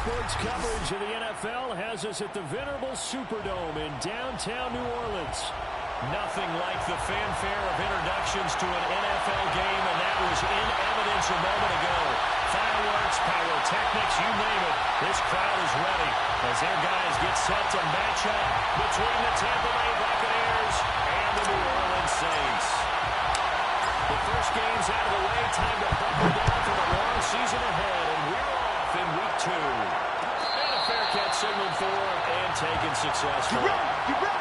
Sports coverage of the NFL has us at the venerable Superdome in downtown New Orleans. Nothing like the fanfare of introductions to an NFL game, and that was in evidence a moment ago. Fireworks, pyrotechnics, you name it. This crowd is ready as their guys get set to match up between the Tampa Bay Buccaneers and the New Orleans Saints. The first game's out of the way. Time to buckle down for the long season ahead, and we're off in week 2. And a fair catch signaled for and taken successfully. You ready?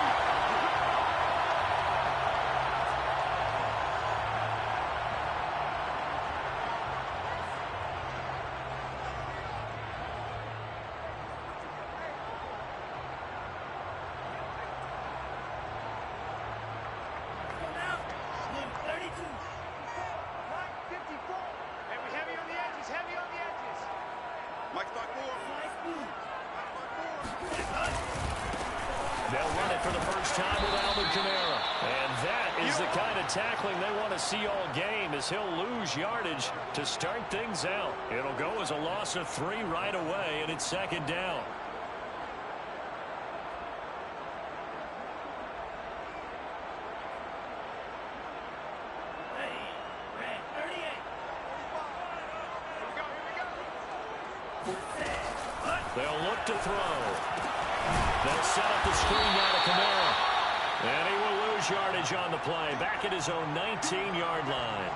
They'll run it for the first time with Alvin Kamara. And that is the kind of tackling they want to see all game, as he'll lose yardage to start things out. It'll go as a loss of 3 right away, and it's second down. They'll look to throw. They'll set up the screen now to Kamara. And he will lose yardage on the play, back at his own 19-yard line.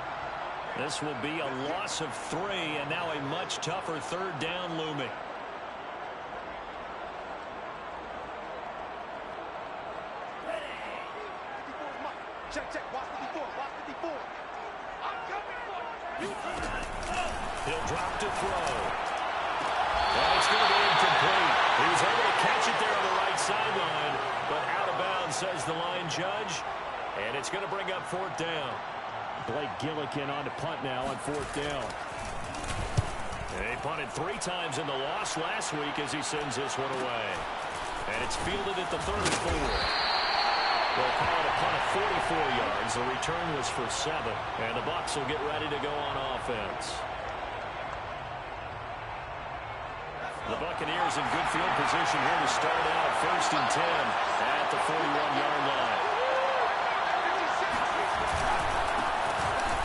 This will be a loss of 3, and now a much tougher third down looming. Check. Watch 54. I'm coming for you. He'll drop to throw. And it's going to be incomplete. He was able to catch it there on the right sideline, but out of bounds, says the line judge. And it's going to bring up 4th down. Blake Gillikin on to punt now on 4th down. And he punted 3 times in the loss last week as he sends this one away. And it's fielded at the 34. They'll call it a punt of 44 yards. The return was for 7. And the Bucs will get ready to go on offense. The Buccaneers in good field position here to start out. 1st and 10 at the 41-yard line.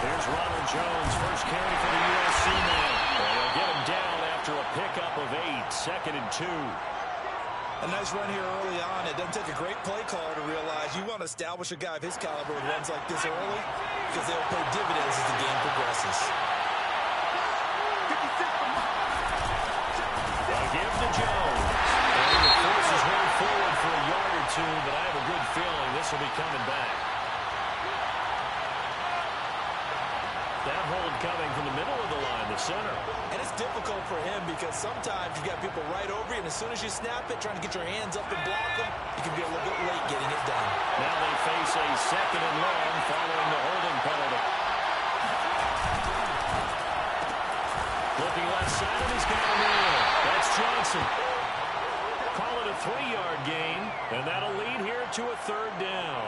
Here's Ronald Jones, first carry for the USC man. And they'll get him down after a pickup of 8, 2nd and 2. A nice run here early on. It doesn't take a great play caller to realize you want to establish a guy of his caliber with runs like this early, because they'll pay dividends as the game progresses. Give to Jones. And the force is rolled forward for a yard or 2, but I have a good feeling this will be coming back. That hold coming from the middle of the line, the center. And it's difficult for him because sometimes you got people right over you, and as soon as you snap it, trying to get your hands up and block them, you can be a little bit late getting it done. Now they face a 2nd and long following the holding penalty. Looking left side, and he's got him in. That's Johnson. Call it a 3-yard gain, and that'll lead here to a 3rd down.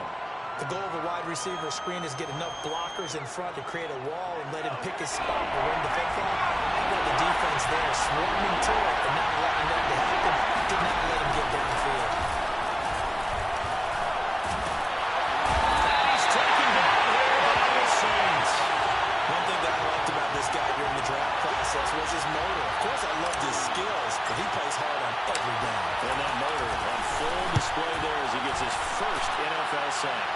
The goal of a wide receiver screen is get enough blockers in front to create a wall and let him pick his spot to run the football. The defense there swarming to it and not allowing that to happen. Did not let him get downfield. He's taken down here by the Saints. One thing that I liked about this guy during the draft process was his motor. Of course, I loved his skills, but he plays hard on every down. And that motor on full display there as he gets his first NFL sack.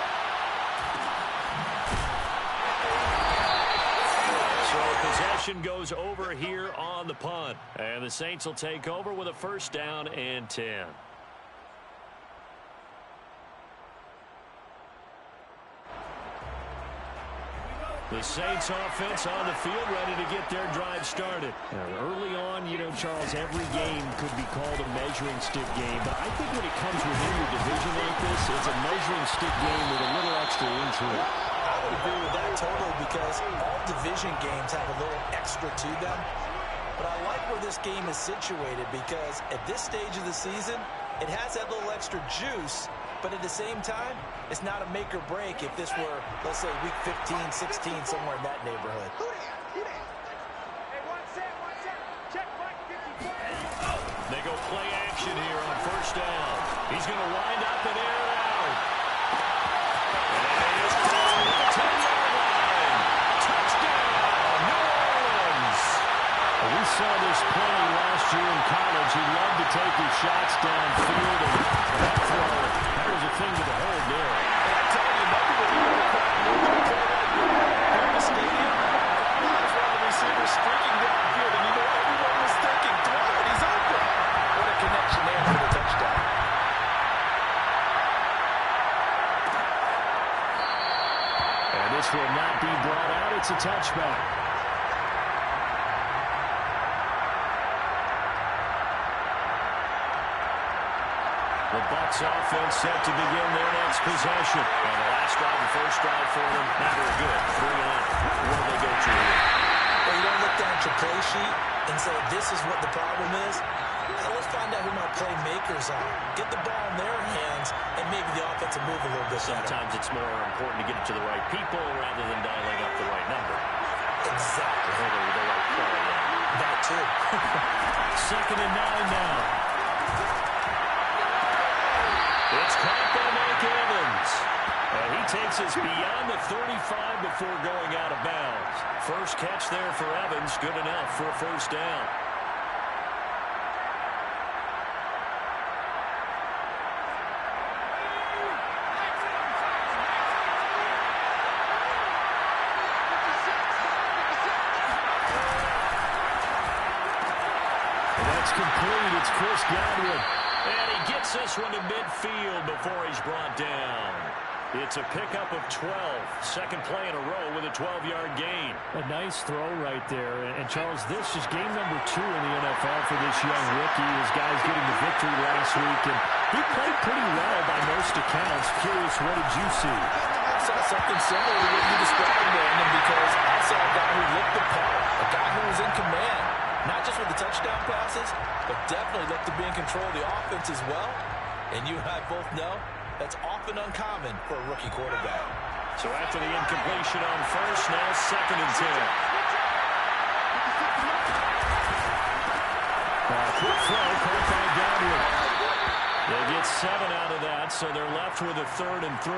So possession goes over here on the punt. And the Saints will take over with a 1st down and 10. The Saints offense on the field ready to get their drive started. Early on, Charles, every game could be called a measuring stick game. But I think when it comes within your division like this, it's a measuring stick game with a little extra intrigue. I would agree with that totally because all division games have a little extra to them. But I like where this game is situated because at this stage of the season, it has that little extra juice. But at the same time, it's not a make or break if this were, let's say, week 15, 16, somewhere in that neighborhood. Hey, one set. Check, Mike, 54. go play action here on first down. He's going to wind up and air it out. And he is caught at the 10-yard line. Touchdown, New Orleans. Well, we saw this play last year in college. He loved to take his shots downfield, and that throw, that was a thing to behold there. I'm telling you, maybe when you're in the crowd, you're going to play like here in the stadium. That's why the receiver's streaking downfield, and you know everyone was thinking, throw it, he's open. What a connection there for the touchdown. And this will not be brought out. It's a touchback. The Bucs offense set to begin their next possession. And the last drive, the first drive for them, not very good. 3 and out. What do they go to here? Well, you don't look down at your play sheet and say, this is what the problem is. Now, let's find out who my playmakers are. Get the ball in their hands, and maybe the offense will move a little bit better. Sometimes it's more important to get it to the right people rather than dialing up the right number. Exactly. Or the right play, yeah. That too. 2nd and 9 now. It's caught by Mike Evans. And he takes us beyond the 35 before going out of bounds. First catch there for Evans. Good enough for a first down. And that's complete. It's Chris Godwin. And he gets this one to midfield before he's brought down. It's a pickup of 12. Second play in a row with a 12-yard gain. A nice throw right there. And Charles, this is game number 2 in the NFL for this young rookie. His guys getting the victory last week. And he played pretty well by most accounts. Curious, what did you see? I saw something similar to what you described, Brandon, because I saw a guy who looked the part, a guy who was in command. Not just with the touchdown passes, but definitely looked to be in control of the offense as well. And you and I both know that's often uncommon for a rookie quarterback. So after the incompletion on first, now 2nd and 10. Quick throw, caught by Godwin. They get 7 out of that, so they're left with a 3rd and 3.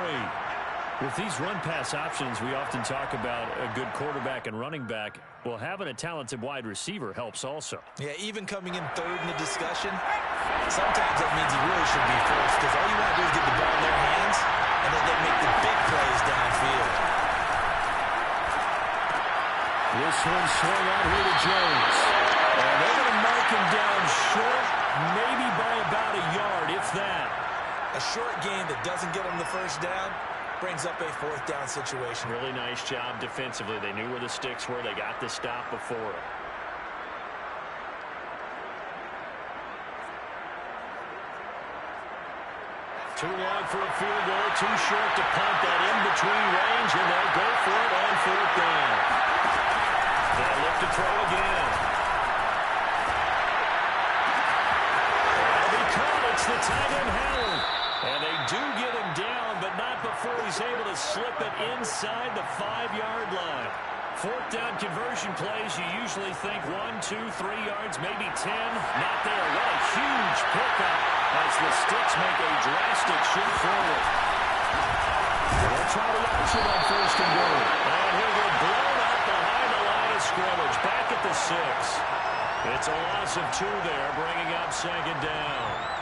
With these run-pass options, we often talk about a good quarterback and running back. Well, having a talented wide receiver helps also. Yeah, even coming in 3rd in the discussion, sometimes that means he really should be first, because all you want to do is get the ball in their hands, and then they make the big plays downfield. This one swung out here to Jones. And they're going to mark him down short, maybe by about a yard, if that. A short gain that doesn't get him the first down brings up a 4th down situation. Really nice job defensively. They knew where the sticks were. They got the stop before it. Too long for a field goal, too short to punt that in between range, and they'll go for it on 4th down. They'll look to throw again. That'll be caught. It's the tight end Howard. And they do get him down, but not before he's able to slip it inside the 5-yard line. 4th down conversion plays, you usually think 1, 2, 3 yards, maybe 10. Not there. What a huge pickup as the Sticks make a drastic shift forward. They'll try to launch it on 1st and goal. And he'll get blown up behind the line of scrimmage. Back at the 6. It's a loss of 2 there, bringing up 2nd down.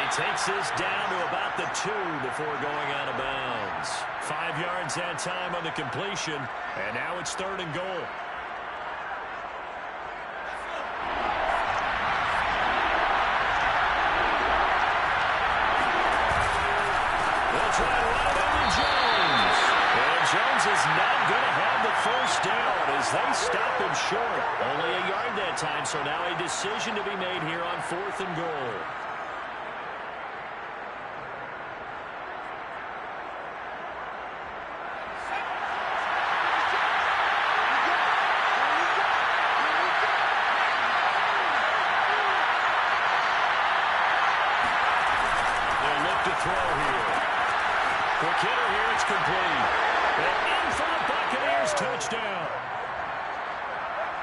Takes this down to about the 2 before going out of bounds. 5 yards that time on the completion, and now it's 3rd and goal. They'll try to run it over Jones. And Jones is not going to have the first down as they stop him short. Only a yard that time, so now a decision to be made here on 4th and goal. Quick hitter here, it's complete. And in for the Buccaneers touchdown.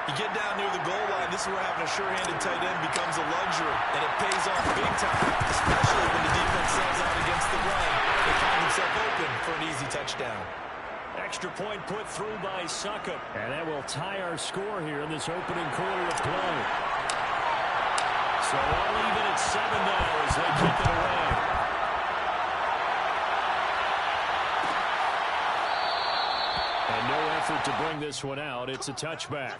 You get down near the goal line, this is where having a sure-handed tight end becomes a luxury, and it pays off big time, especially when the defense sells out against the run. They find themselves open for an easy touchdown. Extra point put through by Succop. And that will tie our score here in this opening quarter of play. So all even at 7 now as they kick it away. And no effort to bring this one out. It's a touchback.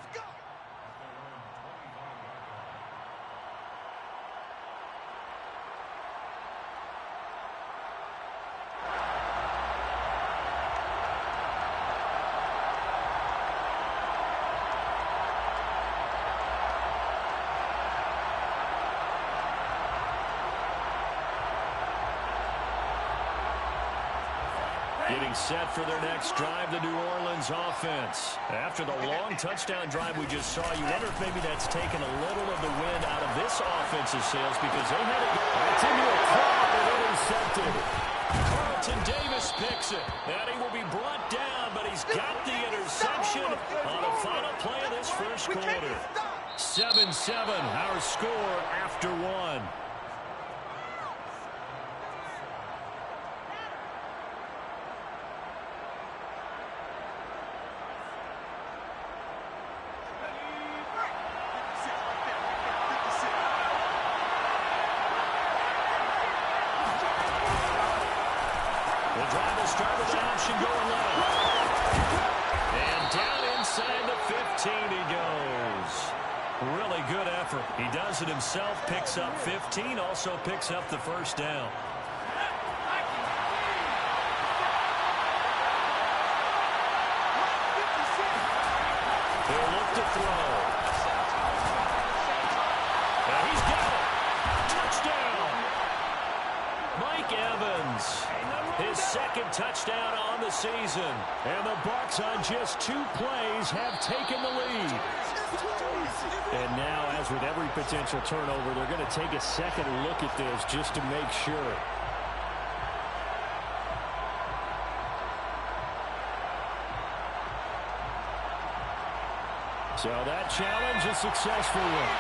Getting set for their next drive, the New Orleans offense. After the long touchdown drive we just saw, you wonder if maybe that's taken a little of the wind out of this offensive sails because they had it. It's into a crowd and intercepted. Carlton Davis picks it. And he will be brought down, but he's got the interception on the final play of this first quarter. 7-7, our score after 1. Start with an option going left. And down inside the 15 he goes. Really good effort. He does it himself, picks up 15, also picks up the first down. He'll look to throw. And he's got it. Touchdown. Mike Evans. His second touchdown on the season. And the Bucs on just 2 plays have taken the lead. And now, as with every potential turnover, they're going to take a second look at this just to make sure. So that challenge is a successful one.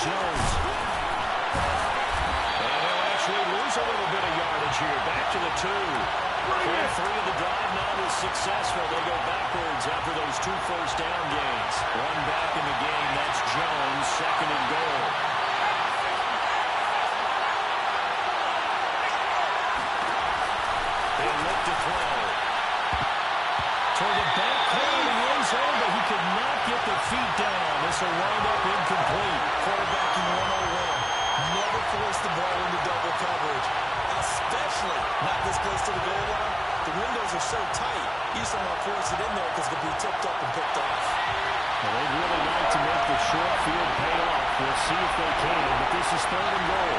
Jones. And he'll actually lose a little bit of yardage here. Back to the 2. Play 3 of the drive now is successful. They go backwards after those 2 first down gains. 1 back in the game. That's Jones, second and goal. They look to throw. Toward the back corner of the end zone, but he could not get the feet down. This will wind up incomplete. Quarterbacking 101. Never force the ball into double coverage, especially not this close to the goal line. The windows are so tight, you somehow force it in there because it could be tipped up and picked off. Well, they'd really like to make the short field pay off. We'll see if they can, but this is 3rd and goal.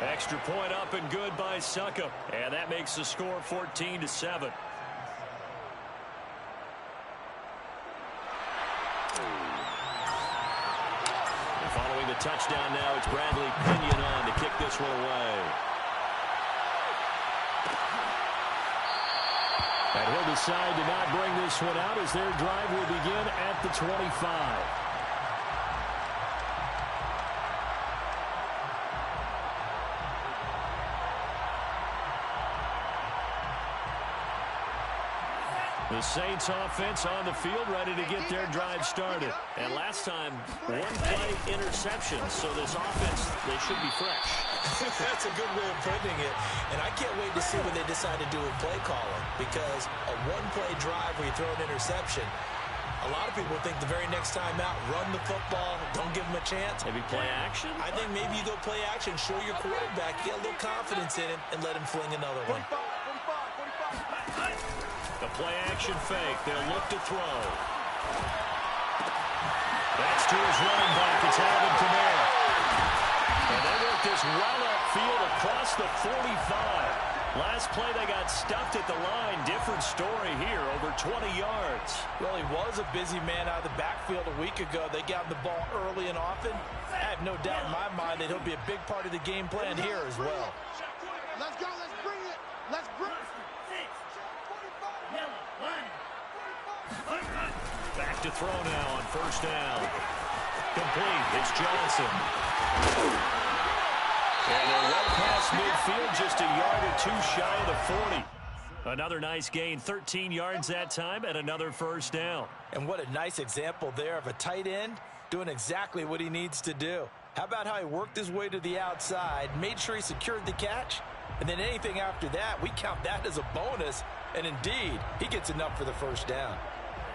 Extra point up and good by Succop. And that makes the score 14-7. And following the touchdown now, it's Bradley Pinion on to kick this one away. And he'll decide to not bring this one out as their drive will begin at the 25. The Saints offense on the field ready to get their drive started. And last time, 1 play interception. So this offense, they should be fresh. That's a good way of putting it. And I can't wait to see what they decide to do with play calling. Because a 1-play drive where you throw an interception, A lot of people think the very next time out, run the football, don't give him a chance. Maybe play action? I think maybe you go play action, show your quarterback, get a little confidence in him, and let him fling another one. 45. The play action fake. They'll look to throw. That's to his running back. It's Alvin Kamara. And they work this well upfield across the 45. Last play, they got stuffed at the line. Different story here, over 20 yards. Well, he was a busy man out of the backfield a week ago. They got him the ball early and often. I have no doubt in my mind that he'll be a big part of the game plan here as well. Let's go. Let's bring it. Let's bring it. Back to throw now on first down. Complete. It's Johnson. And they're well past midfield, just a yard or two shy of the 40. Another nice gain, 13 yards that time, and another first down. And what a nice example there of a tight end doing exactly what he needs to do. How about how he worked his way to the outside, made sure he secured the catch, and then anything after that, we count that as a bonus. And indeed, he gets enough for the first down.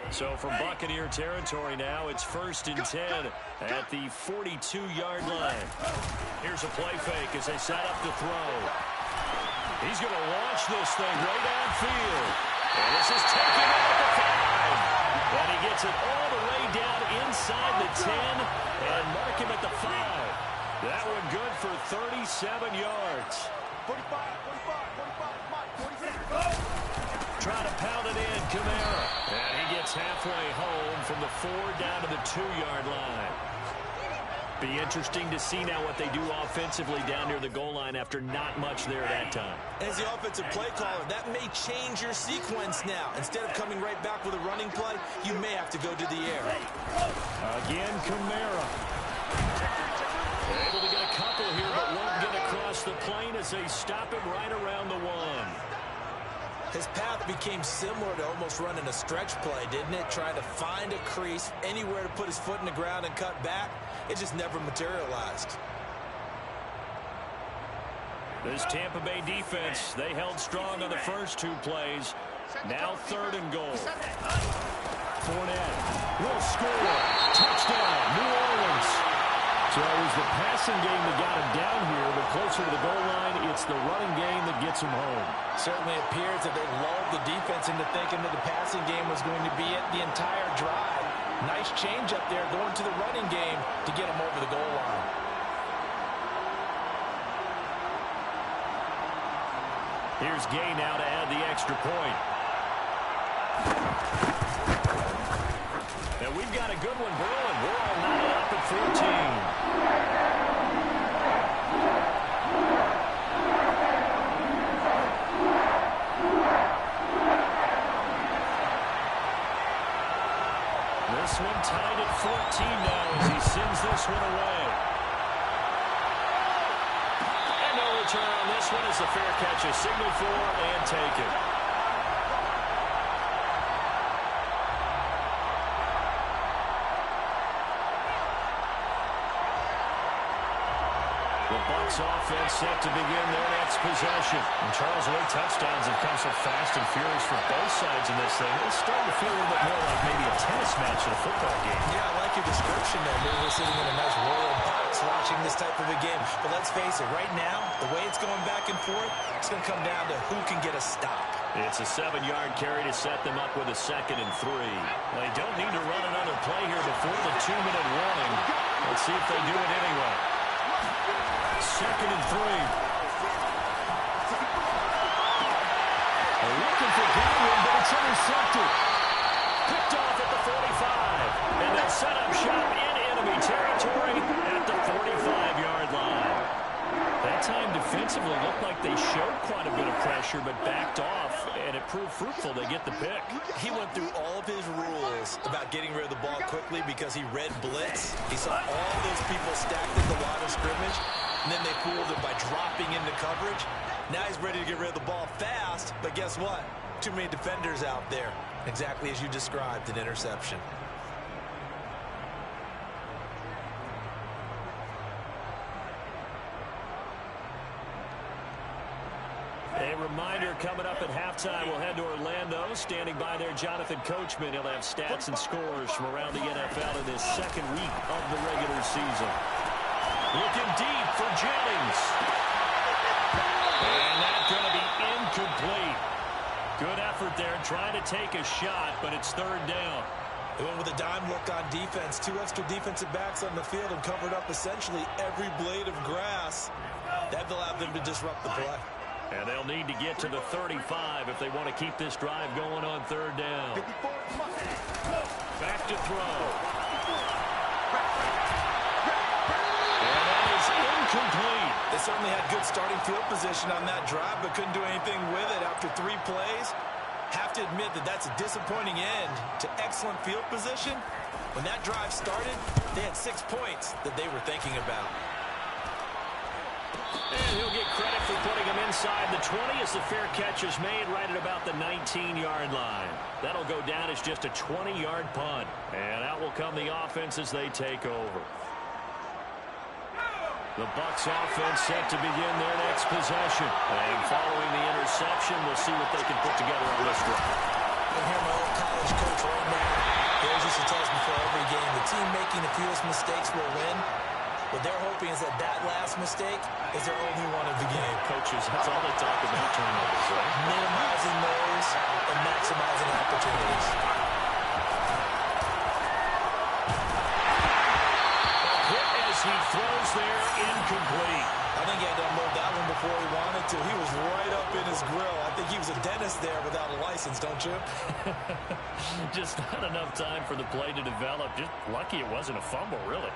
So from Buccaneer territory now, it's 1st and 10 at the 42-yard line. Here's a play fake as they set up to throw. He's going to launch this thing right downfield. And this is taken out at the 5. And he gets it all the way down inside the 10 and mark him at the 5. That one good for 37 yards. 45, Mike, 46. Trying to pound it in, Kamara. And he gets halfway home from the 4 down to the 2-yard line. Be interesting to see now what they do offensively down near the goal line after not much there that time. As the offensive play caller, that may change your sequence now. Instead of coming right back with a running play, you may have to go to the air. Again, Kamara. Able to get a couple here, but won't get across the plane as they stop him right around the 1. His path became similar to almost running a stretch play, didn't it? Trying to find a crease, anywhere to put his foot in the ground and cut back. It just never materialized. This Tampa Bay defense, they held strong on the first 2 plays. Now 3rd and goal. Fournette will score. Touchdown, New Orleans. So it was the passing game that got him down here, but closer to the goal line, it's the running game that gets him home. Certainly appears that they lulled the defense into thinking that the passing game was going to be it the entire drive. Nice change up there going to the running game to get him over the goal line. Here's Gay now to add the extra point. And we've got a good one brewing. We're all knotted up at 14. This one tied at 14 now as he sends this one away. And no return on this one as the fair catch is signaled for and taken. The Bucs offense set to begin their next possession. And Charles, the way touchdowns have come so fast and furious for both sides in this thing, it's starting to feel a little bit more like maybe a tennis match in a football game. Yeah, I like your description there. Maybe we're sitting in a nice royal box watching this type of a game. But let's face it, right now, the way it's going back and forth, it's going to come down to who can get a stop. It's a 7-yard carry to set them up with a 2nd and 3. They don't need to run another play here before the 2-minute warning. Let's see if they do it anyway. 2nd and 3. They're looking for Godwin, but it's intercepted. Picked off at the 45. And they'll set up shop in enemy territory at the 45-yard line. That time defensively looked like they showed quite a bit of pressure, but backed off, and it proved fruitful. They get the pick. He went through all of his rules about getting rid of the ball quickly because he read blitz. He saw all those people stacked at the line of scrimmage, and then they fooled him by dropping into coverage. Now he's ready to get rid of the ball fast, but guess what? Too many defenders out there. Exactly as you described, an interception. They reminder, coming up at halftime, we'll head to Orlando. Standing by there, Jonathan Coachman. He'll have stats and scores from around the NFL in this second week of the regular season. Looking deep for Jennings. And that's going to be incomplete. Good effort there, trying to take a shot, but it's third down. They went with a dime look on defense. 2 extra defensive backs on the field and covered up essentially every blade of grass. That allowed them to disrupt the play. And they'll need to get to the 35 if they want to keep this drive going on third down. Back to throw. And that is incomplete. They certainly had good starting field position on that drive, but couldn't do anything with it after 3 plays. Have to admit that that's a disappointing end to excellent field position. When that drive started, they had 6 points that they were thinking about. And he'll get credit for putting him inside the 20 as the fair catch is made right at about the 19-yard line. That'll go down as just a 20-yard punt. And out will come the offense as they take over. The Bucs offense set to begin their next possession. And following the interception, we'll see what they can put together on this drive. I hear my old college coach right now. He always used to tell us before every game, the team making the fewest mistakes will win. What they're hoping is that last mistake is their only one of the game. Coaches, that's all they talk about, turnovers, right? Minimizing those and maximizing opportunities. As he throws there, incomplete. I think he had to unload that one before he wanted to. He was right up in his grill. I think he was a dentist there without a license, don't you? Just not enough time for the play to develop. Just lucky it wasn't a fumble, really.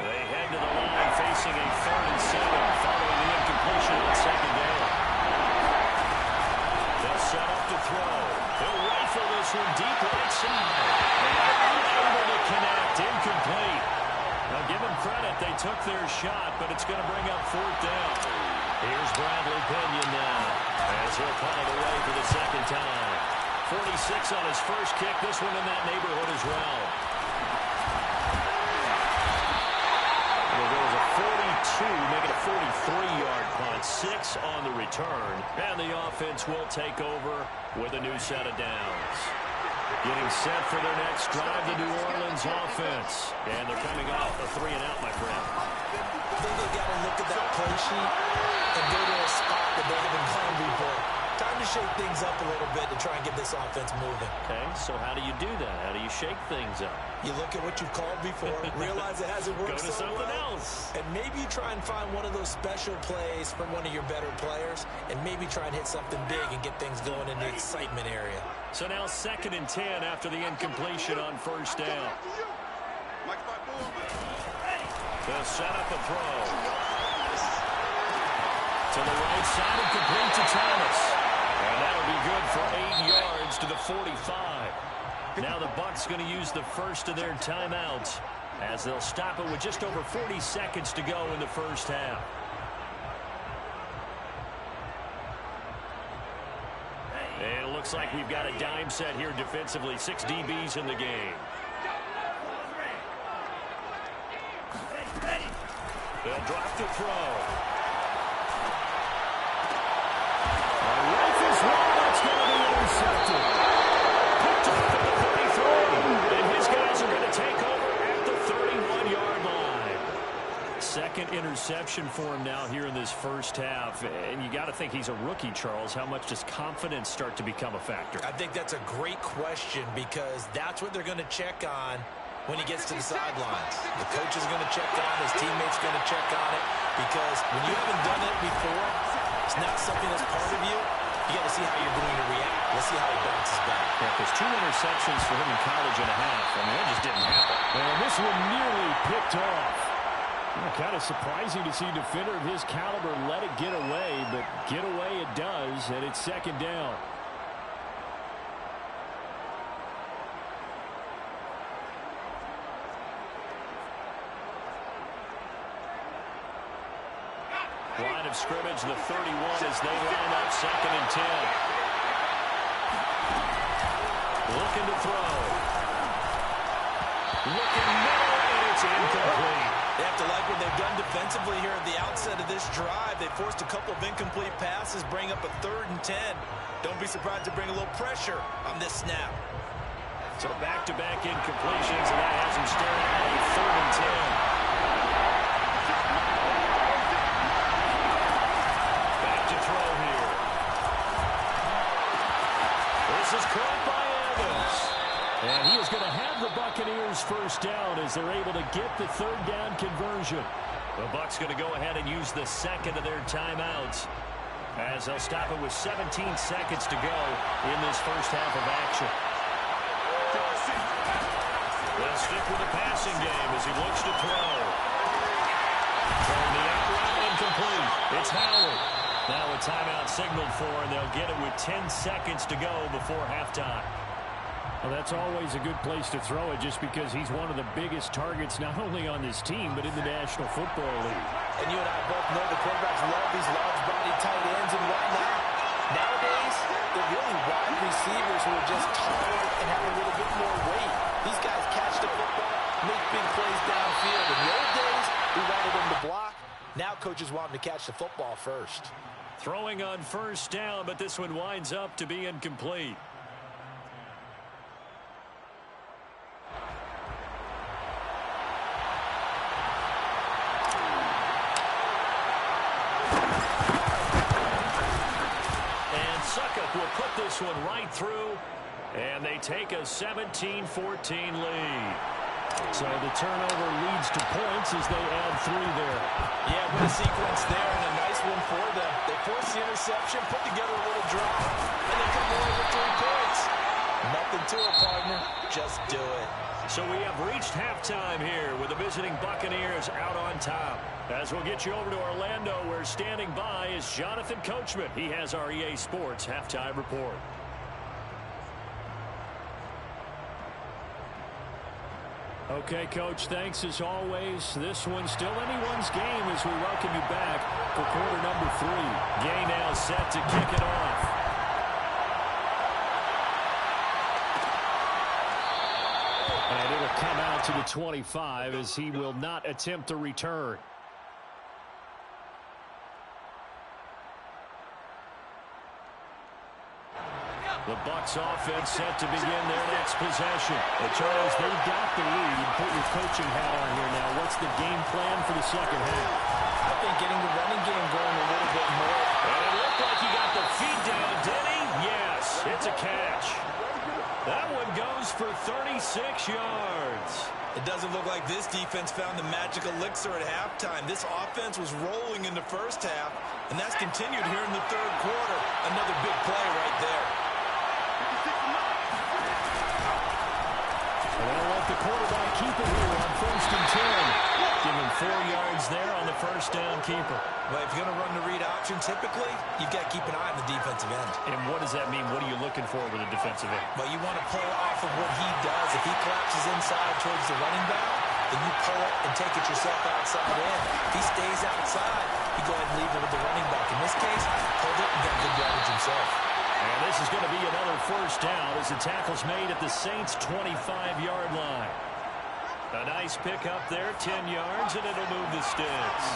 They head to the line facing a 3rd and 7 following the incompletion on second down. They'll set up to throw. They'll rifle this one deep right side. And unable to connect. Incomplete. Now give them credit. They took their shot, but it's going to bring up 4th down. Here's Bradley Pinion now as he'll punt it away for the second time. 46 on his first kick. This one in that neighborhood as well. Make it a 43-yard punt, 6 on the return, and the offense will take over with a new set of downs. Getting set for their next drive, the New Orleans offense, and they're coming off a 3-and-out, my friend. I think they've got to look at that play sheet and go to a spot that they haven't gone before. Time to shake things up a little bit to try and get this offense moving. Okay, so how do you do that? How do you shake things up? You look at what you've called before, realize it hasn't worked Go to so something well, else. and maybe you try and find one of those special plays from one of your better players, and maybe try and hit something big and get things going in the excitement area. So now 2nd and 10 after the incompletion on 1st down. They'll set up a throw. To the right side and complete to Thomas. And that'll be good for 8 yards to the 45. Now the Bucs going to use the first of their timeouts as they'll stop it with just over 40 seconds to go in the first half. And it looks like we've got a dime set here defensively. 6 DBs in the game. They'll drop the throw. Rifles one. That's going to be intercepted. Picked off at the 33. And his guys are going to take over at the 31-yard line. 2nd interception for him now here in this first half. And you got to think he's a rookie, Charles. How much does confidence start to become a factor? I think that's a great question because that's what they're going to check on when he gets to the sidelines. The coach is going to check on, his teammates going to check on it, because when you haven't done it before, it's not something that's part of you. You got to see how you're going to react. Let's see how he bounces back. Yeah, because 2 interceptions for him in college and a half. I mean, that just didn't happen. And this one nearly picked off. Kind of surprising to see a defender of his caliber let it get away, but get away it does, and it's 2nd down. Line of scrimmage, the 31 as they line up 2nd and 10. Looking to throw. Looking middle, and it's incomplete. They have to like what they've done defensively here at the outset of this drive. They forced a couple of incomplete passes, bring up a 3rd and 10. Don't be surprised to bring a little pressure on this snap. So back-to-back incompletions, and that has him staring at a 3rd and 10. Back to throw here. This is caught by Evans. And he is going to have the Buccaneers first down as they're able to get the 3rd down conversion. The Bucs going to go ahead and use the second of their timeouts as they'll stop it with 17 seconds to go in this first half of action. They'll stick with the passing game as he looks to throw. Throwing the out route incomplete. It's Howard. Now a timeout signaled for, and they'll get it with 10 seconds to go before halftime. Well, that's always a good place to throw it just because he's one of the biggest targets not only on this team but in the National Football League. And you and I both know the quarterbacks love these large-body tight ends, and why not? Nowadays, they're really wide receivers who are just taller and have a little bit more weight. These guys catch the football, make big plays downfield. In the old days, we wanted them to block. Now coaches want them to catch the football first. Throwing on first down, but this one winds up to be incomplete. Will put this one right through, and they take a 17-14 lead. So the turnover leads to points as they add 3 there. Yeah, what a sequence there, and a nice one for them. They force the interception, put together a little drive, and they come away with 3 points. Nothing to it, partner. Just do it. So we have reached halftime here with the visiting Buccaneers out on top. As we'll get you over to Orlando, where standing by is Jonathan Coachman. He has our EA Sports halftime report. Okay, Coach, thanks as always. This one's still anyone's game as we welcome you back for quarter number 3. Gay now set to kick it off. And it'll come out to the 25 as he will not attempt a return. The Bucs offense set to begin their next possession. But Charles, they've got the lead. Put your coaching hat on here now. What's the game plan for the second half? I think getting the running game going a little bit more. And it looked like he got the feed down, did he? Yes, it's a catch. That one goes for 36 yards. It doesn't look like this defense found the magic elixir at halftime. This offense was rolling in the first half, and that's continued here in the 3rd quarter. Another big play right there. They'll let the quarterback keep it here on 1st and 10. Give him 4 yards there on the first down keeper. But if you're going to run the read option, typically, you've got to keep an eye on the defensive end. And what does that mean? What are you looking for with a defensive end? Well, you want to play off of what he does. If he collapses inside towards the running back, then you pull it and take it yourself outside in. If he stays outside, you go ahead and leave it with the running back. In this case, hold it and get good yardage himself. And this is going to be another first down as the tackle's made at the Saints' 25-yard line. A nice pick up there, 10 yards, and it'll move the sticks.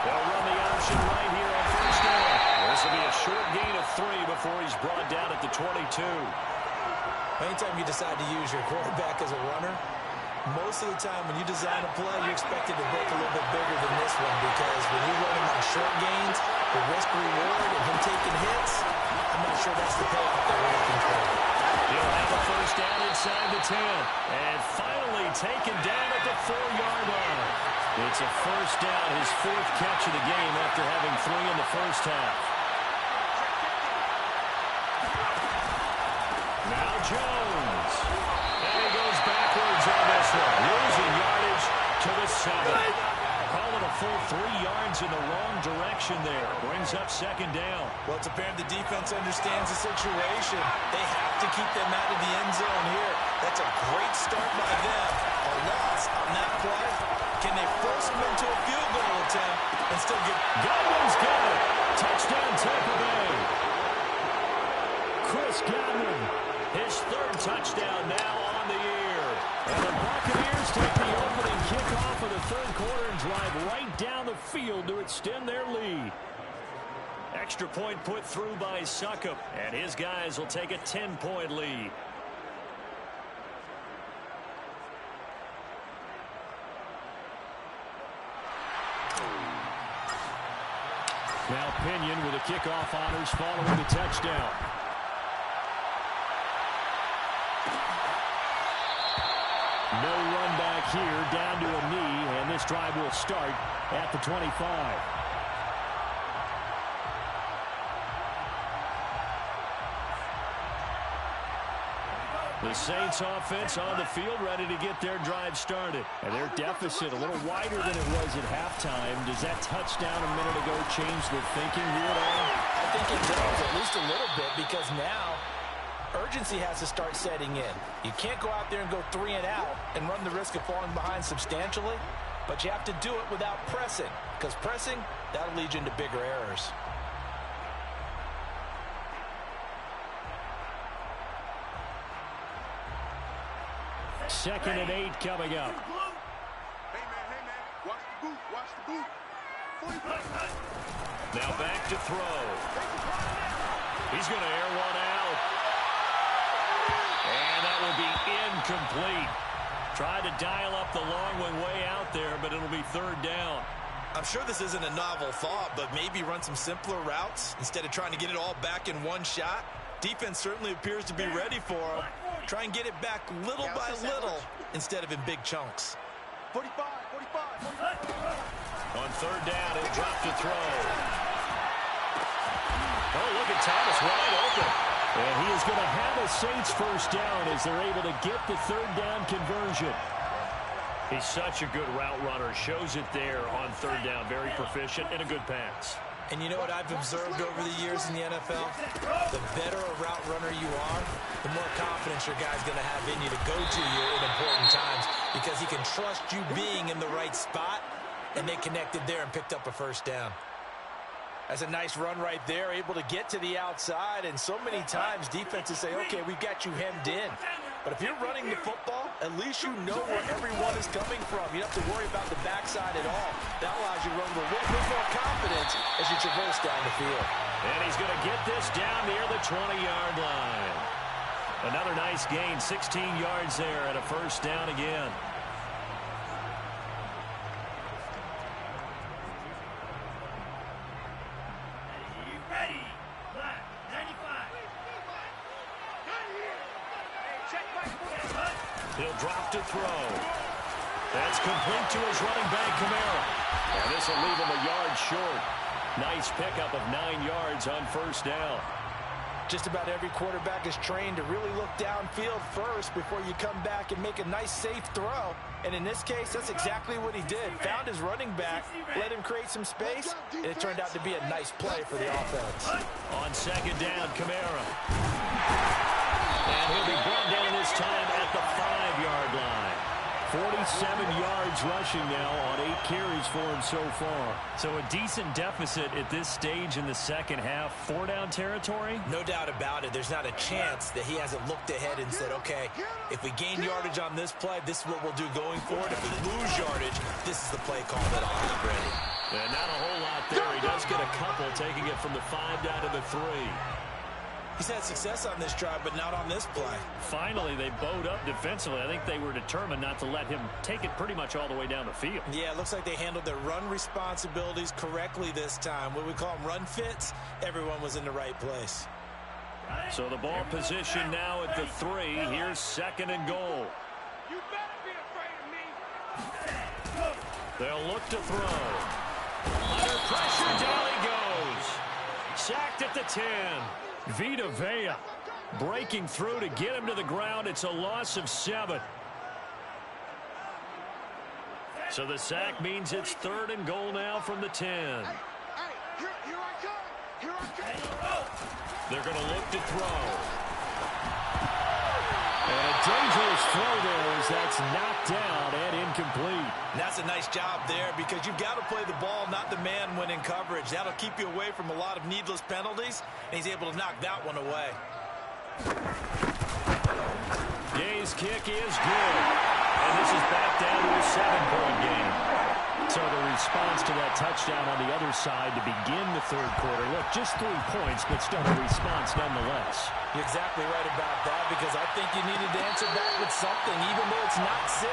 They'll run the option right here on first down. This will be a short gain of 3 before he's brought down at the 22. Anytime you decide to use your quarterback as a runner, most of the time when you design a play, you expect it to break a little bit bigger than this one because when you run him on short gains, the risk-reward and him taking hits, I'm not sure that's the payoff that we're looking for. He'll have a first down inside the 10. And finally taken down at the 4-yard line. It's a first down, his 4th catch of the game after having 3 in the first half. Now Jones. And he goes backwards on this one. Losing yardage to the 7. Call it a full 3 yards in the wrong direction there. Brings up second down. Well, it's apparent the defense understands the situation. They have to keep them out of the end zone here. That's a great start by them. A loss on that play. Can they force them into a field goal attempt and and still get... Godwin's got it. Touchdown, Tampa Bay. Chris Godwin, his third touchdown now on the year. And the Buccaneers take the opening kickoff of the third quarter and drive right down the field to extend their lead. Extra point put through by Succop, and his guys will take a 10-point lead. Now Pinion with the kickoff honors following the touchdown. No run back here, down to a knee, and this drive will start at the 25. The Saints offense on the field ready to get their drive started. And their deficit a little wider than it was at halftime. Does that touchdown a minute ago change the thinking here at all? I think it does, at least a little bit, because now urgency has to start setting in. You can't go out there and go 3 and out and run the risk of falling behind substantially, but you have to do it without pressing, because pressing, that'll lead you into bigger errors. Second and 8 coming up. Hey, man, watch the boot, watch the boot. Now back to throw. He's going to air one out. And that will be incomplete. Tried to dial up the long one way out there, but it'll be third down. I'm sure this isn't a novel thought, but maybe run some simpler routes instead of trying to get it all back in one shot. Defense certainly appears to be ready for him. Try and get it back little by little instead of in big chunks. 45. On third down, he'll drop to throw. Oh, look at Thomas wide open. And he is going to have a Saints first down as they're able to get the third down conversion. He's such a good route runner. Shows it there on third down. Very proficient and a good pass. And you know what I've observed over the years in the NFL? The better a route runner you are, the more confidence your guy's going to have in you to go to you in important times, because he can trust you being in the right spot, and they connected there and picked up a first down. That's a nice run right there, able to get to the outside, and so many times defenses say, okay, we've got you hemmed in. But if you're running the football, at least you know where everyone is coming from. You don't have to worry about the backside at all. That allows you to run with a little bit more confidence as you traverse down the field. And he's going to get this down near the 20-yard line. Another nice gain, 16 yards there, and a first down again. He'll drop to throw. That's complete to his running back, Kamara. And this will leave him a yard short. Nice pickup of 9 yards on first down. Just about every quarterback is trained to really look downfield first before you come back and make a nice, safe throw. And in this case, that's exactly what he did. Found his running back, let him create some space, and it turned out to be a nice play for the offense. On second down, Kamara. And he'll be brought down this time at the 5-yard line. 47 yards rushing now on 8 carries for him so far. So a decent deficit at this stage in the second half. 4-down territory? No doubt about it. There's not a chance that he hasn't looked ahead and said, okay, if we gain yardage on this play, this is what we'll do going forward. If we lose yardage, this is the play call that I'll have ready. And not a whole lot there. He does get a couple, taking it from the 5 down to the 3. He's had success on this drive, but not on this play. Finally, they bowed up defensively. I think they were determined not to let him take it pretty much all the way down the field. Yeah, it looks like they handled their run responsibilities correctly this time. What we call them run fits, everyone was in the right place. So the ball position now at the 3. Here's second and goal. You better be afraid of me. They'll look to throw. Under pressure, down he goes. Sacked at the 10. Vita Vea breaking through to get him to the ground. It's a loss of 7. So the sack means it's third and goal now from the 10. Hey, here I come. Here I come. They're going to look to throw. And a dangerous throw there as that's knocked down and incomplete. And that's a nice job there because you've got to play the ball, not the man when in coverage. That'll keep you away from a lot of needless penalties, and he's able to knock that one away. Gay's kick is good. And this is back down to a 7-point game. So the response to that touchdown on the other side to begin the third quarter. Look, just 3 points, but still a response nonetheless. You're exactly right about that because I think you needed to answer back with something, even though it's not 6.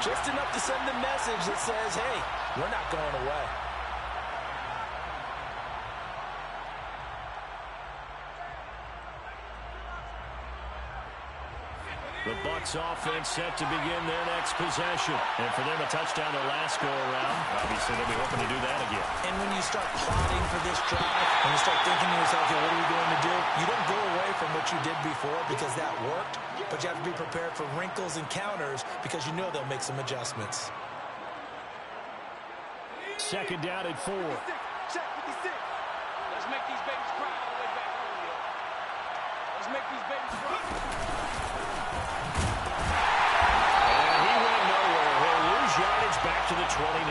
Just enough to send a message that says, hey, we're not going away. The Bucs offense set to begin their next possession. And for them, a touchdown their last go-around. Obviously, they'll be hoping to do that again. And when you start plotting for this drive, when you start thinking to yourself, okay, what are we going to do? You don't go away from what you did before because that worked, but you have to be prepared for wrinkles and counters because you know they'll make some adjustments. Second down at 4. Check 56. Let's make these babies cry all the way back home, yo. Let's make these babies cry. Yardage back to the 29.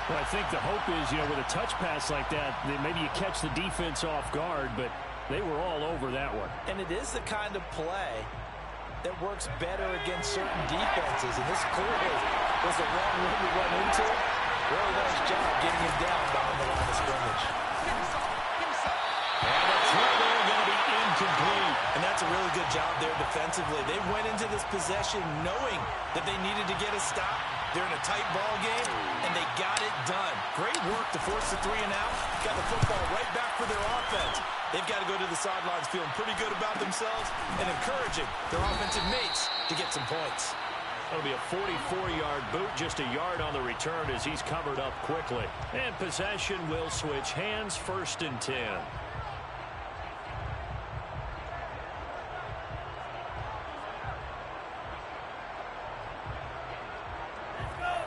Well, I think the hope is, with a touch pass like that, maybe you catch the defense off guard, but they were all over that one. And it is the kind of play that works better against certain defenses, and this clearly was the wrong one to run into. Really nice job getting him down behind the line of scrimmage. And the throw there going to be incomplete. And that's a really good job there defensively. They went into this possession knowing that they needed to get a stop. They're in a tight ball game, and they got it done. Great work to force the 3 and out. Got the football right back for their offense. They've got to go to the sidelines feeling pretty good about themselves and encouraging their offensive mates to get some points. That'll be a 44-yard boot, just a yard on the return as he's covered up quickly. And possession will switch hands, 1st and 10.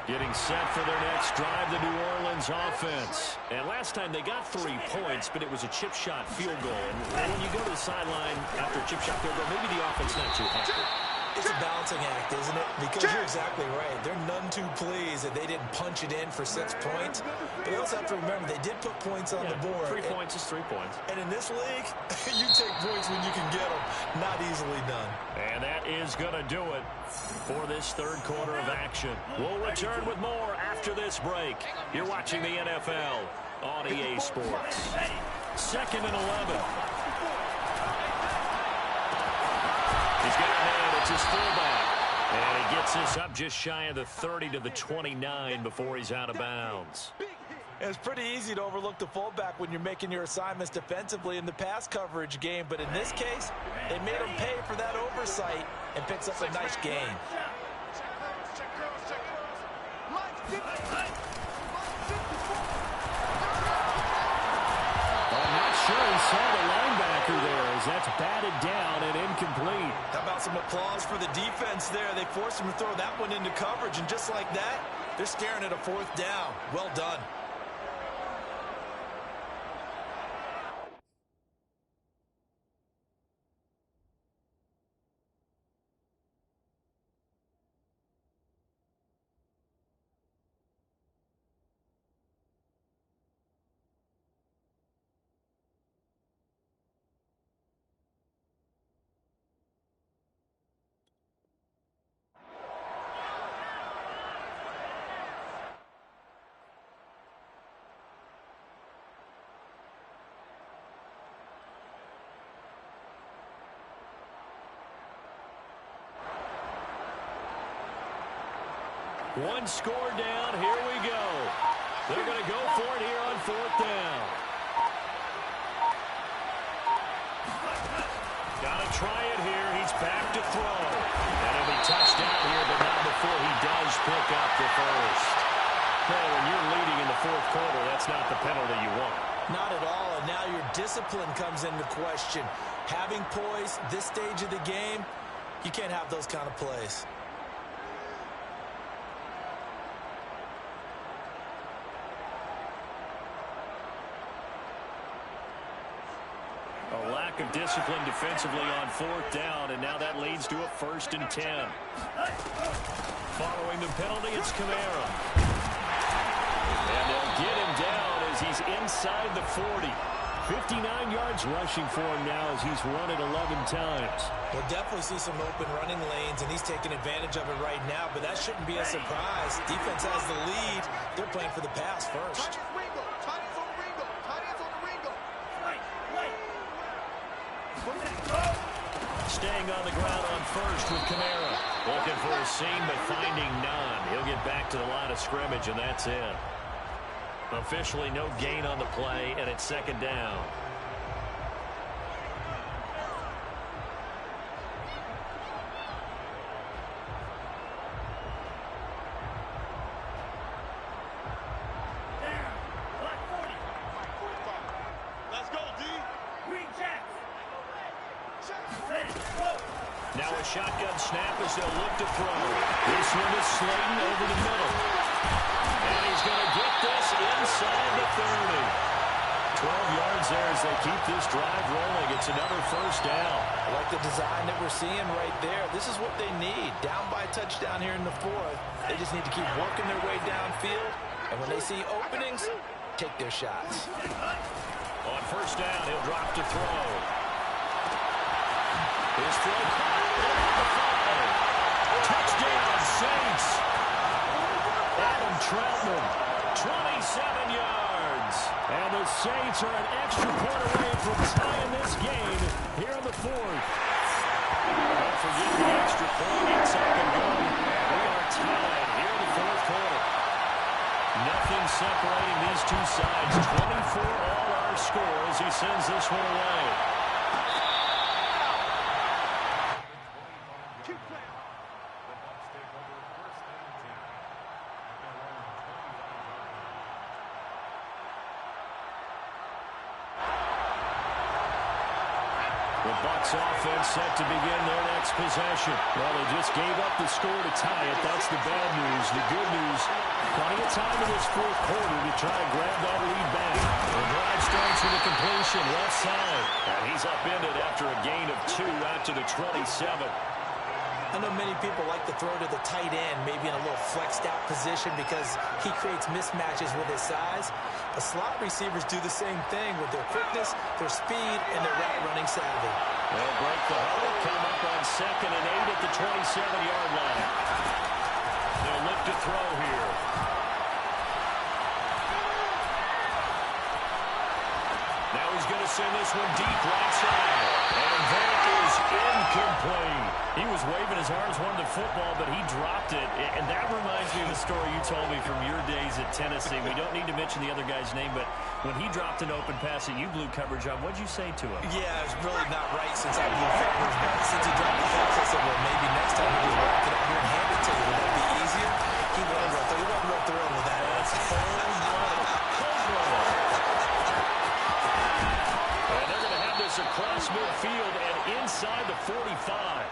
Getting set for their next drive, the New Orleans offense. And last time they got 3 points, but it was a chip shot field goal. And when you go to the sideline after a chip shot field goal, maybe the offense not too happy. It's a balancing act, isn't it? Because you're exactly right. They're none too pleased that they didn't punch it in for 6 points. But they also have to remember they did put points on the board. 3 points is 3 points. And in this league, you take points when you can get them. Not easily done. And that is going to do it for this third quarter of action. We'll return with more after this break. You're watching the NFL on EA Sports. 2nd and 11. He's got a man. It's his fullback. And he gets this up just shy of the 30 to the 29 before he's out of bounds. It's pretty easy to overlook the fullback when you're making your assignments defensively in the pass coverage game. But in this case, they made him pay for that oversight and picks up a nice gain. I'm not sure he saw the linebacker there as that's batted down and incomplete. How about some applause for the defense there? They forced him to throw that one into coverage, and just like that, they're staring at a 4th down. Well done. One score down. Here we go. They're going to go for it here on 4th down. Got to try it here. He's back to throw. And he'll be touched down here, but not before he does pick up the first. Well, when you're leading in the 4th quarter, that's not the penalty you want. Not at all, and now your discipline comes into question. Having poise this stage of the game, you can't have those kind of plays. A lack lack of discipline defensively on 4th down, and now that leads to a 1st and 10. Following the penalty, it's Kamara. And they'll get him down as he's inside the 40. 59 yards rushing for him now as he's run it 11 times. We'll definitely see some open running lanes, and he's taking advantage of it right now, but that shouldn't be a surprise. Defense has the lead. They're playing for the pass first. Staying on the ground on 1st with Kamara. Looking for a seam, but finding none. He'll get back to the line of scrimmage, and that's it. Officially no gain on the play, and it's 2nd down. Now a shotgun snap as they'll look to throw. This one is Slayton over the middle. And he's going to get this inside the 30. 12 yards there as they keep this drive rolling. It's another 1st down. I like the design that we're seeing right there. This is what they need. Down by a touchdown here in the 4th. They just need to keep working their way downfield. And when they see openings, take their shots. On 1st down, he'll drop to throw. His throw caught the 5. Touchdown, Saints. Adam Troutman, 27 yards. And the Saints are an extra point away from tying this game here in the 4th. Don't forget the extra point. It's up and going. We are tied here in the 4th quarter. Nothing separating these two sides. 24 all our score as he sends this one away. The Bucs offense set to begin their next possession. Well, they just gave up the score to tie it. That's the bad news. The good news, plenty of time in this 4th quarter to try and grab that lead back. The drive starts with a completion left side. And he's upended after a gain of 2 out to the 27. I know many people like to throw to the tight end, maybe in a little flexed out position because he creates mismatches with his size. But slot receivers do the same thing with their quickness, their speed, and their route running savvy. They'll break the huddle, come up on 2nd and 8 at the 27-yard line. They'll look to throw here. Now he's going to send this one deep right side. And that is incomplete. He was waving his arms, wanted the football, but he dropped it. And that reminds me of a story you told me from your days at Tennessee. We don't need to mention the other guy's name, but when he dropped an open pass that you blew coverage on, what'd you say to him? Yeah, it's really not right since I blew coverage, but since he dropped the pass, I said, well, maybe next time he just walk it up here and hand it to you. Would that be easier? He wasn't real thrilled with that. That's cold-blooded. And they're going to have this across midfield and inside the 45.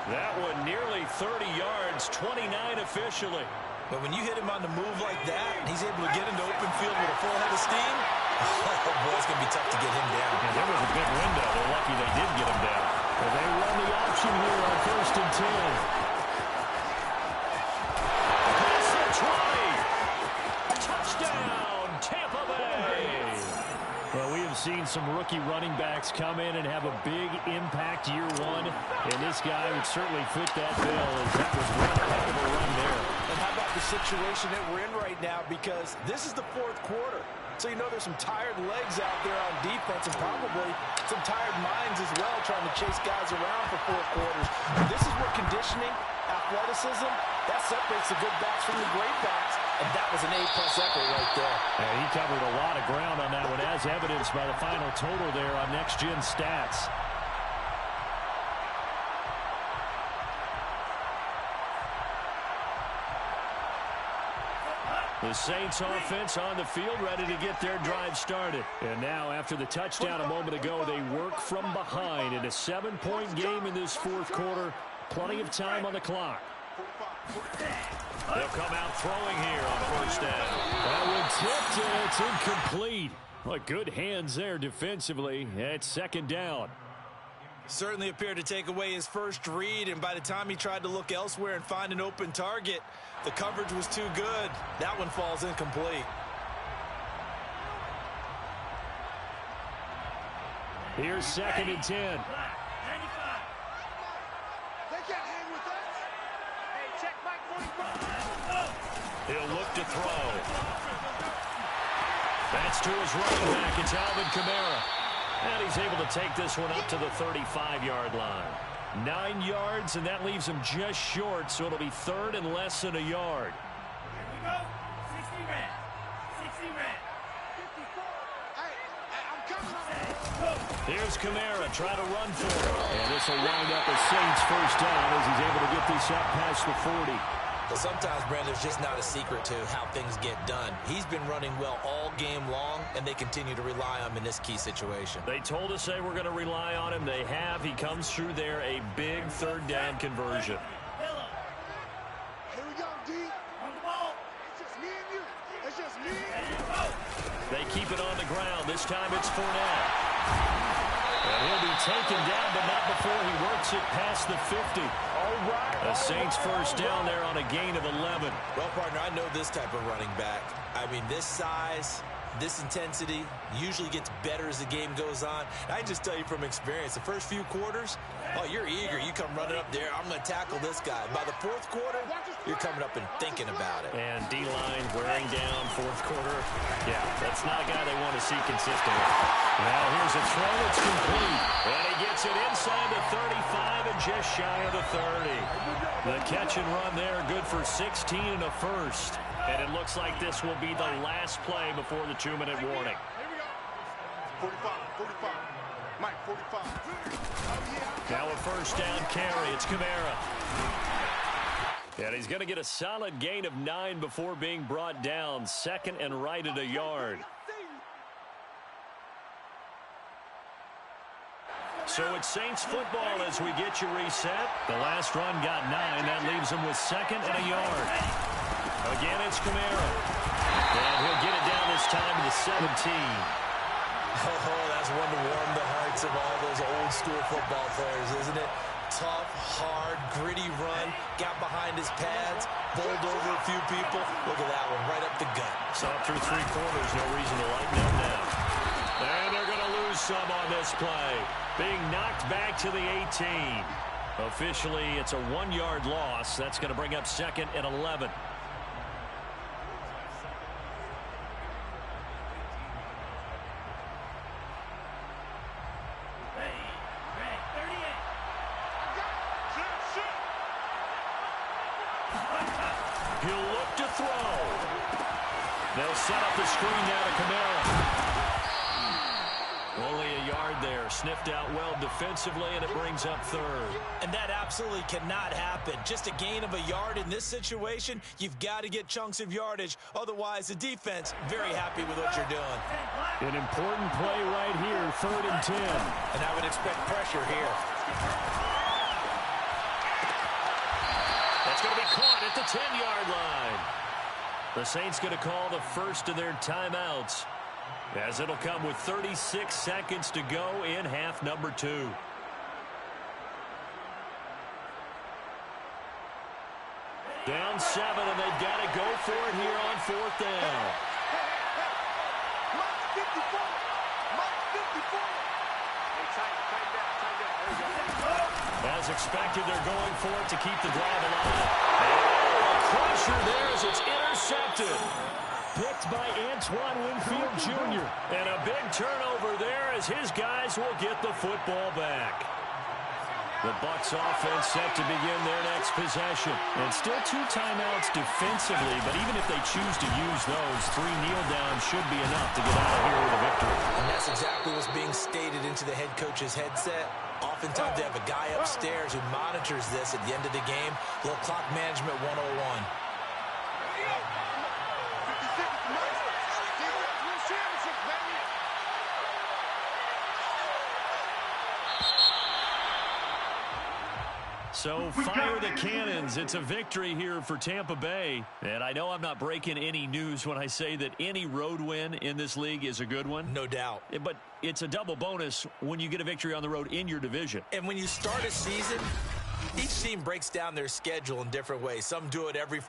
That one nearly 30 yards, 29 officially. But when you hit him on the move like that, and he's able to get into open field with a full head of steam, oh boy, it's going to be tough to get him down. Yeah, there was a big window. They're lucky they did get him down. Well, they run the option here on 1st and 10. Pass the 20. Touchdown, Tampa Bay. Well, we have seen some rookie running backs come in and have a big impact year 1. And this guy would certainly fit that bill as that was one heck of a run there. And how about the situation that we're in right now? Because this is the 4th quarter. So you know there's some tired legs out there on defense and probably some tired minds as well trying to chase guys around for 4 quarters. This is where conditioning, athleticism, that separates the good backs from the great backs. And that was an A-plus effort right there. And he covered a lot of ground on that one, as evidenced by the final total there on Next Gen Stats. The Saints offense on the field, ready to get their drive started. And now, after the touchdown a moment ago, they work from behind in a 7-point game in this 4th quarter. Plenty of time on the clock. They'll come out throwing here on 1st down. That one tipped, and it's incomplete. Well, good hands there defensively. It's second down. Certainly appeared to take away his first read, and by the time he tried to look elsewhere and find an open target, the coverage was too good. That one falls incomplete. Here's second and 10. They can't hang with us. Hey, check Mike 45. He'll look to throw. That's to his running back. It's Alvin Kamara. And he's able to take this one up to the 35-yard line. 9 yards, and that leaves him just short, so it'll be third and less than a yard. Here we go. 60 red. 60 red. 54. Hey, I'm coming. Here's Kamara trying to run for it. And this will wind up a Saints first down as he's able to get this up past the 40. Well, sometimes, Brandon, there's just not a secret to how things get done. He's been running well all game long, and they continue to rely on him in this key situation. They told us they were going to rely on him. They have. He comes through there, a big third down conversion. Here we go, D. On the ball. It's just me and you. It's just me and you. They keep it on the ground. This time it's Fournette. And he'll be taken down, but not before he works it past the 50. A Saints first down there on a gain of 11. Well, partner, I know this type of running back. I mean, this size, this intensity usually gets better as the game goes on. I can just tell you from experience, the first few quarters, oh, you're eager. You come running up there, I'm going to tackle this guy. By the fourth quarter, you're coming up and thinking about it. And D-line wearing down fourth quarter. Yeah, that's not a guy they want to see consistently. Now here's a throw. It's complete. And he gets it inside the 35 and just shy of the 30. The catch and run there, good for 16 and a first. And it looks like this will be the last play before the 2-minute warning. Here we go. 45. Mike, 45. Now a first down carry. It's Kamara. And he's going to get a solid gain of 9 before being brought down. Second and right at a yard. So it's Saints football as we get you reset. The last run got 9. That leaves him with second and a yard. Again, it's Kamara. And he'll get it down this time to the 17. Oh, that's one to warm the hearts of all those old school football players, isn't it? Tough, hard, gritty run. Got behind his pads, bowled over a few people. Look at that one, right up the gut. Saw it through 3 quarters. No reason to lighten up now. And they're going to lose some on this play. Being knocked back to the 18. Officially, it's a 1-yard loss. That's going to bring up second and 11. He'll look to throw. They'll set up the screen now to Kamara. Only a yard there. Sniffed out well defensively, and it brings up third. And that absolutely cannot happen. Just a gain of a yard in this situation, you've got to get chunks of yardage. Otherwise, the defense, very happy with what you're doing. An important play right here, third and 10. And I would expect pressure here. That's going to be caught at the 10-yard line. The Saints going to call the first of their timeouts, as it'll come with 36 seconds to go in half number 2. Down 7, and they've got to go for it here on fourth down. Mike 54. Mike 54. Hey, tighten down. There you go. As expected, they're going for it to keep the drive alive. Oh, a crusher there as it's intercepted. Picked by Antoine Winfield Jr. And a big turnover there as his guys will get the football back. The Bucs offense set to begin their next possession. And still 2 timeouts defensively, but even if they choose to use those, 3 kneel downs should be enough to get out of here with a victory. And that's exactly what's being stated into the head coach's headset. Oftentimes they have a guy upstairs who monitors this at the end of the game. Little clock management 101. So fire the cannons. It's a victory here for Tampa Bay. And I know I'm not breaking any news when I say that any road win in this league is a good one. No doubt. But it's a double bonus when you get a victory on the road in your division. And when you start a season, each team breaks down their schedule in different ways. Some do it every